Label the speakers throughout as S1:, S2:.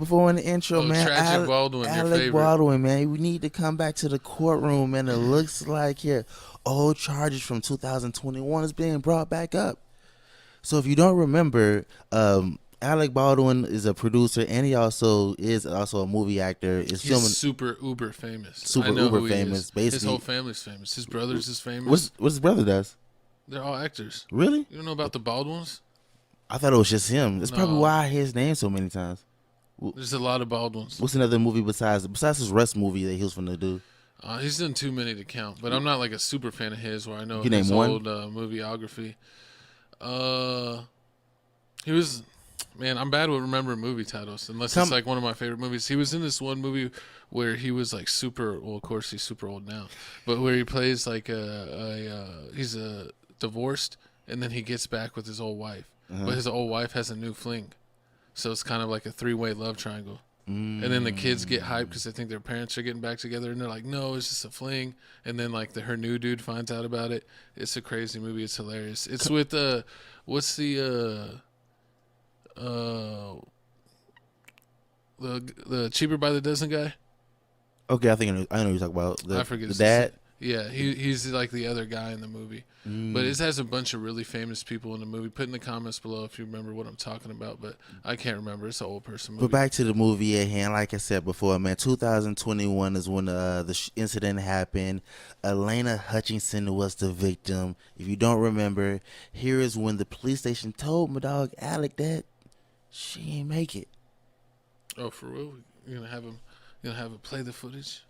S1: before in the intro,
S2: Oh,
S1: man,
S2: Tragic Baldwin, your
S1: Alec
S2: favorite.
S1: Baldwin, man, we need to come back to the courtroom, and it looks like here old charges from 2021 is being brought back up. So if you don't remember, Alec Baldwin is a producer, and he also is also a movie actor. Is
S2: He's
S1: filming
S2: super uber famous. I
S1: super
S2: know
S1: uber
S2: who he is.
S1: famous.
S2: His whole
S1: Basically,
S2: family's famous. His brothers is famous.
S1: what's his brother does?
S2: They're all actors.
S1: Really?
S2: You don't know about the Baldwins?
S1: I thought it was just him. That's probably
S2: No,
S1: why I hear his name so many times.
S2: there's a lot of Baldwins.
S1: What's another movie besides his Rust movie that he was gonna do?
S2: He's done too many to count, but I'm not like a super fan of his. Where I know
S1: You can name
S2: his
S1: one.
S2: old movieography. Uh, he was, man. I'm bad with remembering movie titles unless it's like one of my favorite movies. He was in this one movie where he was like super. Well, of course he's super old now, but where he plays like he's a divorced, and then he gets back with his old wife, but his old wife has a new fling, so it's kind of like a three-way love triangle. And then the kids get hyped because they think their parents are getting back together, and they're like, "No, it's just a fling." And then like her new dude finds out about it. It's a crazy movie. It's hilarious. It's with what's the cheaper by the dozen guy?
S1: Okay, I know what you're talking about.
S2: I forget
S1: The
S2: his
S1: dad.
S2: Yeah, he's like the other guy in the movie. But it has a bunch of really famous people in the movie. Put in the comments below if you remember what I'm talking about, but I can't remember. It's an old person movie.
S1: But back to the movie at hand, like I said before, man, 2021 is when incident happened. Elena Hutchinson was the victim. If you don't remember, here is when the police station told my dog Alec that she ain't make it.
S2: Oh, for real? You're gonna have him? You gonna have it play the footage?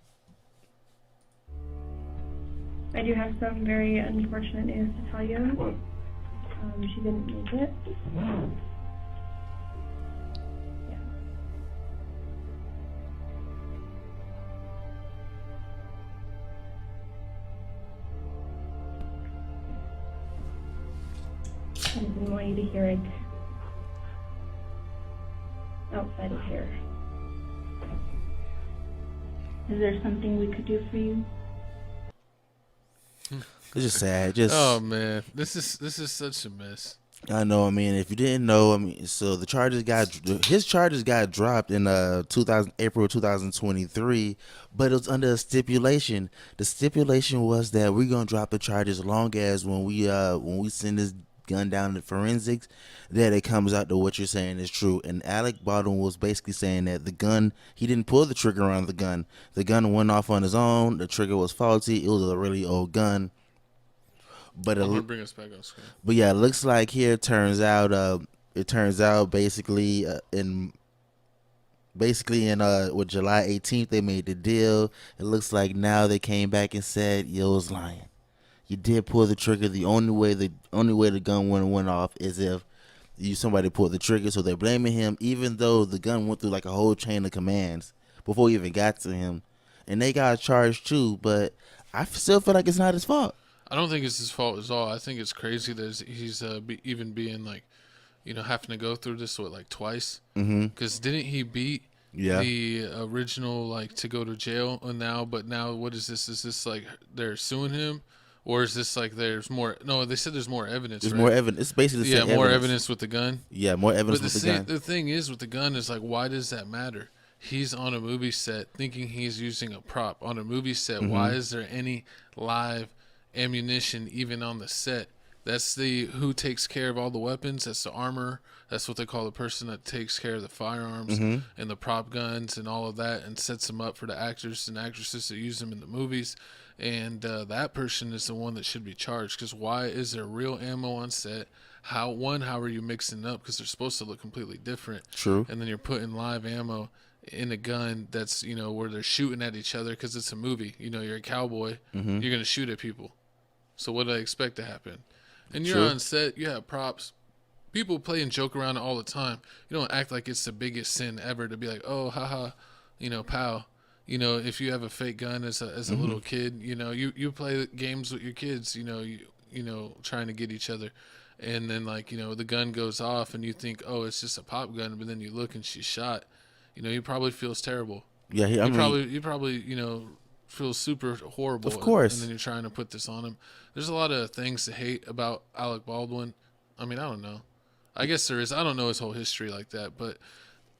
S3: I do have some very unfortunate news to tell you.
S4: What?
S3: She didn't make it.
S4: No.
S3: Yeah. I didn't want you to hear it outside of here. Is there something we could do for you?
S1: It's just sad. Just
S2: Oh man, this is such a mess.
S1: I know. I mean, if you didn't know, I mean, so his charges got dropped in 2000 April 2023, but it was under a stipulation. The stipulation was that we're gonna drop the charges as long as when we send this gun down to forensics, that it comes out that what you're saying is true. And Alec Baldwin was basically saying that the gun, he didn't pull the trigger on the gun. The gun went off on his own. The trigger was faulty. It was a really old gun. But
S2: I'm gonna bring us back on screen.
S1: But yeah, it looks like here it turns out basically in with July 18th they made the deal. It looks like now they came back and said you was lying. You did pull the trigger. The only way the gun went off is if somebody pulled the trigger. So they're blaming him, even though the gun went through like a whole chain of commands before he even got to him, and they got charged too. But I still feel like it's not his fault.
S2: I don't think it's his fault at all. I think it's crazy that he's even being like, having to go through this like twice. Because didn't he beat the original like to go to jail? And now what is this? Is this like they're suing him, or is this like there's more? No, they said there's more evidence.
S1: There's
S2: right?
S1: more evidence. It's basically the same
S2: more
S1: evidence.
S2: evidence with the gun.
S1: Yeah, more evidence
S2: But
S1: with the gun.
S2: the thing is with the gun is like, why does that matter? He's on a movie set thinking he's using a prop on a movie set. Why is there any live ammunition even on the set? That's who takes care of all the weapons. That's the armor. That's what they call the person that takes care of the firearms and the prop guns and all of that, and sets them up for the actors and actresses that use them in the movies. And that person is the one that should be charged. Because why is there real ammo on set? How are you mixing it up? Because they're supposed to look completely different.
S1: True.
S2: And then you're putting live ammo in a gun that's where they're shooting at each other because it's a movie. You're a cowboy. You're gonna shoot at people. So what do I expect to happen? And you're on set. You have props. People play and joke around all the time. You don't act like it's the biggest sin ever to be like, oh, haha, pal. If you have a fake gun as a little kid, you play games with your kids. Trying to get each other, and then the gun goes off, and you think, oh, it's just a pop gun, but then you look and she's shot. He probably feels terrible.
S1: Yeah,
S2: you probably feel super horrible.
S1: Of course.
S2: And then you're trying to put this on him. There's a lot of things to hate about Alec Baldwin. I mean, I don't know. I guess there is. I don't know his whole history like that, but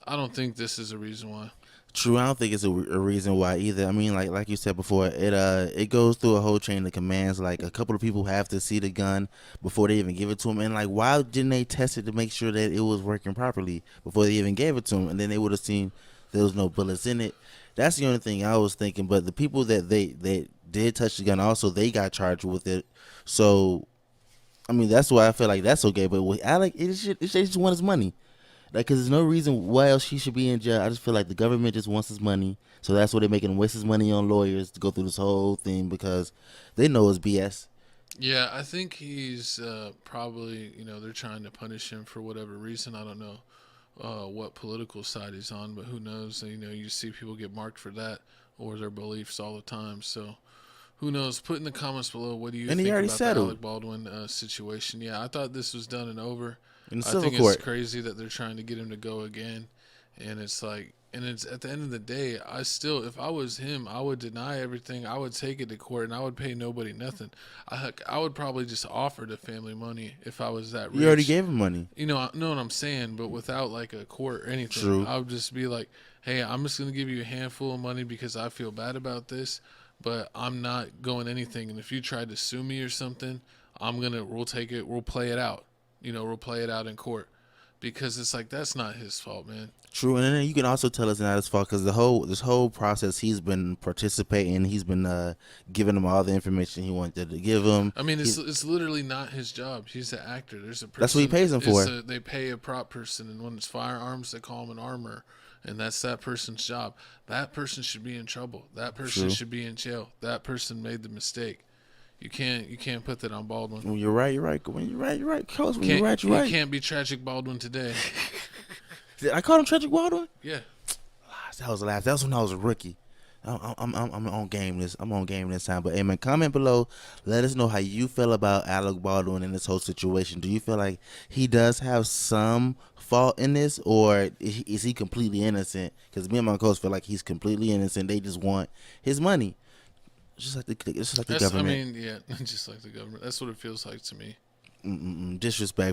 S2: I don't think this is a reason why.
S1: True, I don't think it's a reason why either. I mean, like you said before, it goes through a whole chain of commands. Like a couple of people have to see the gun before they even give it to him, and like why didn't they test it to make sure that it was working properly before they even gave it to him? And then they would have seen there was no bullets in it. That's the only thing I was thinking. But the people that they did touch the gun, also they got charged with it. So, I mean, that's why I feel like that's okay. But with Alec, they just want his money. Like, cause there's no reason why else he should be in jail. I just feel like the government just wants his money, so that's why they're making him waste his money on lawyers to go through this whole thing because they know it's BS.
S2: Yeah, I think he's probably, they're trying to punish him for whatever reason. I don't know what political side he's on, but who knows? You see people get marked for that or their beliefs all the time. So who knows? Put in the comments below, what do you think about the Alec Baldwin situation? Yeah, I thought this was done and over.
S1: In the
S2: I
S1: civil
S2: think
S1: court.
S2: It's crazy that they're trying to get him to go again. And it's like, and it's at the end of the day, if I was him, I would deny everything. I would take it to court and I would pay nobody nothing. I would probably just offer the family money if I was that rich.
S1: You already gave him money.
S2: I know what I'm saying, but without like a court or anything.
S1: True.
S2: I would just be like, hey, I'm just going to give you a handful of money because I feel bad about this, but I'm not going anything. And if you try to sue me or something, we'll take it, we'll play it out. We'll play it out in court. Because it's like, that's not his fault, man.
S1: True, and then you can also tell it's not his fault because this whole process he's been participating. He's been giving him all the information he wanted to give him.
S2: I mean, it's literally not his job. He's an actor. There's a person.
S1: That's what he pays him for.
S2: They pay a prop person, and when it's firearms, they call him an armorer, and that's that person's job. That person should be in trouble. That person should be in jail. That person made the mistake. You can't put that on Baldwin.
S1: When you're right, you're right. When you're right, you're right. Coach, when you're right, you're right.
S2: You can't be Tragic Baldwin today.
S1: I called him Tragic Baldwin?
S2: Yeah.
S1: That was the last. That was when I was a rookie. I'm on game this. I'm on game this time. But hey, man, comment below. Let us know how you feel about Alec Baldwin in this whole situation. Do you feel like he does have some fault in this, or is he completely innocent? Because me and my coach feel like he's completely innocent. They just want his money. Just like the government.
S2: I mean, yeah, just like the government. That's what it feels like to me.
S1: Disrespect.